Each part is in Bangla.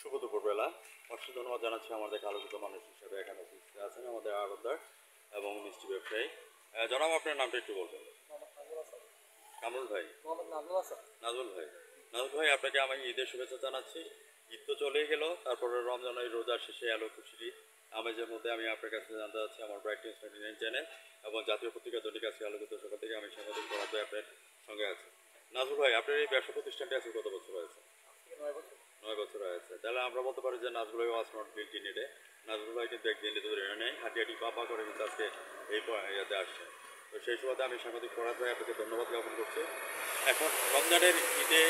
শুভ দুপুরবেলা। অসংখ্য ধন্যবাদ জানাচ্ছি আমাদের আলোচিত মানুষ হিসেবে এখানে উপস্থিত আছেন আমাদের আড়তদার এবং মিষ্টি ব্যবসায়ী। জনাব, আপনার নামটা একটু বলবেন। কামরুল ভাই, নাজমুল ভাই। নাজমুল ভাই, আপনাকে আমি ঈদের শুভেচ্ছা জানাচ্ছি। ঈদ তো চলেই গেল, তারপরে রমজান, এই রোজার শেষে এলো খুশির আমেজের মধ্যে আমি আপনার কাছে জানতে চাচ্ছি আমার ব্রাইট নিউজ 29 চ্যানেল এবং জাতীয় পত্রিকা দৈনিক আজকে আলোচিত সকাল থেকে আমি সাংবাদিক ফরাদ ভাই আপনার সঙ্গে আছি। নাজমুল ভাই, আপনার এই ব্যবসা প্রতিষ্ঠানটি আছে কত বছর হয়েছে? 9 বছর হয়েছে। তাহলে আমরা বলতে পারি যে নাজমুল ভাই was not built in a day. Nazmul ভাই কিন্তু একদিন ধরে নেই, হাঁটি হাঁটি পা করে কিন্তু আজকে এই ইয়াতে আসছে। তো সেই সুবাদে আমি সাংবাদিক ফরাদ ভাই আপনাকে ধন্যবাদ জ্ঞাপন করছি। এখন রমজানের ঈদে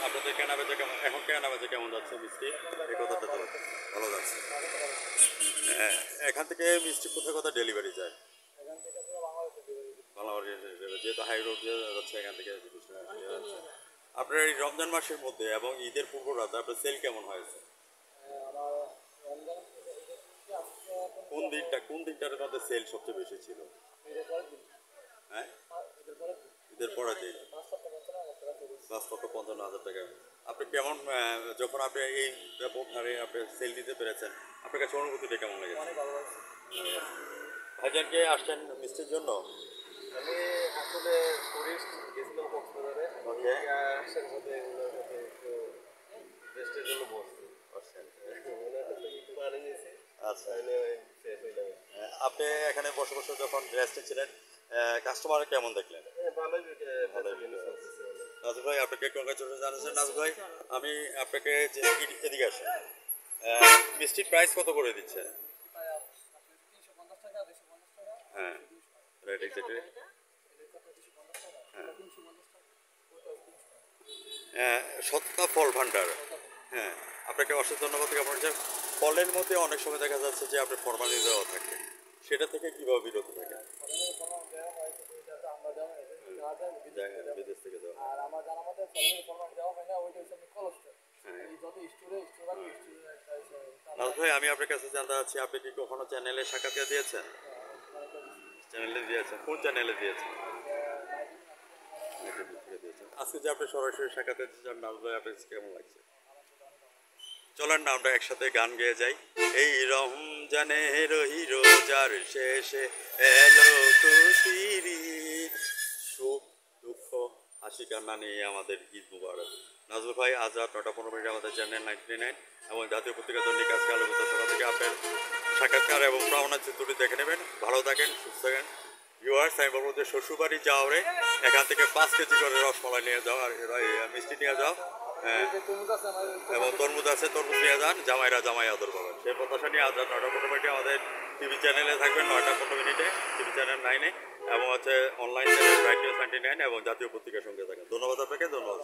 আপনাদের কেনাবেচা কেমন, এখন কেনাবেচা কেমন যাচ্ছে মিষ্টি? এই কথাটা তো ভালো যাচ্ছে। এখান থেকে মিষ্টি কোথায় কোথায় ডেলিভারি যায়? বাংলাদেশ হিসেবে যেহেতু হাই রোড দিয়ে যাচ্ছে এখান থেকে আপনার এই রমজান মাসের মধ্যে এবং ঈদের পূর্ব রাতে আপনার সেল কেমন হয়েছে? কোন দিনটার মধ্যে সেল সবচেয়ে বেশি ছিল? হ্যাঁ, ঈদের পরের দিন 5,50,000 টাকা। আপনি কেমন, যখন আপনি এই ব্যাপক হারে আপনি সেল দিতে পেরেছেন, আপনার কাছে অনুভূতিটা কেমন লেগেছে? ভাইজানকে আসছেন মিষ্টির জন্য? আমি আসলে টুরিস্ট গেছিলাম কক্সবাজারে। ওকে, সাথে সাথে এগুলোর সাথে একটু রেস্টের জন্য বসছি। মনে হচ্ছে একটু পানি নিয়েছি, আচ্ছা। ফ্রেশ হইলাম। আপনি এখানে বসে বসে যখন রেস্টে ছিলেন, কাস্টমার কেমন দেখলেন? ভালোই ভালোই জিনিস চলতেছে। নাজু ভাই, আপনাকে কংগ্রাচুলেশন জানাচ্ছেন। নাজু ভাই, আমি আপনাকে যে এদিকে আসেন, মিষ্টির প্রাইস কত করে দিচ্ছে? হ্যাঁ, রাইট, এক্স্যাক্টলি। সত্তা ফল ভান্ডার। হ্যাঁ, আপনাকে অশেষ ধন্যবাদ জ্ঞাপন করছি। ফলের মধ্যে অনেক সময় দেখা যাচ্ছে যে আপনি ফরমালিন দেওয়া থাকে, সেটা থেকে কীভাবে বিরত থাকেন? বিদেশ থেকে দেওয়া। আর আমার জানার মতে ফরমাল দেওয়া হয় না, ওইটা হচ্ছে আপনি কোলেস্ট্রল। এই যত স্টোরে নাজ ভাই, আমি আপনার কাছে জানতে চাচ্ছি, আপনি কি কখনো চ্যানেলে সাক্ষাৎকার দিয়েছেন? চ্যানেলে দিয়েছেন, কোন চ্যানেলে দিয়েছেন? আজকে যে আপনি সরাসরি সাক্ষাৎকার দিয়েছেন, নাজ ভাই আপনার কাছে কেমন লাগছে? চলেন না আমরা একসাথে গান গেয়ে যাই। এই রমজানের রোজার শেষে এলো খুশির ঈদ, সুখ দুঃখ হাসি কান্না নিয়ে আমাদের ঈদ মুবারক। নাজুল ভাই, আজ রাত 9:15 আমাদের চ্যানেল 99 এবং জাতীয় পত্রিকা দৈনিক আজকে আলোকিত সভা থেকে আপনার সাক্ষাৎকার এবং প্রামাণ্য চিত্রটি দেখে নেবেন। ভালো থাকেন, সুস্থ থাকেন। ভিউয়ার্স, আমি বলবো যে শ্বশুরবাড়ি যাওয়ারে এখান থেকে 5 কেজি করে রসমালাই নিয়ে যাও আর মিষ্টি নিয়ে যাও, এবং তরমুজ আছে, তরমুজ নিয়ে যান, জামাইরা জামাই আদর পাবেন। সেই প্রত্যাশা নিয়ে আজ রাত 9:15 আমাদের টিভি চ্যানেলে থাকবেন 9:15 টিভি চ্যানেল 9-এ এবং হচ্ছে অনলাইন চ্যানেল ব্রাইট নিউজ 99 এবং জাতীয় পত্রিকার সঙ্গে থাকেন। ধন্যবাদ আপনাকে, ধন্যবাদ।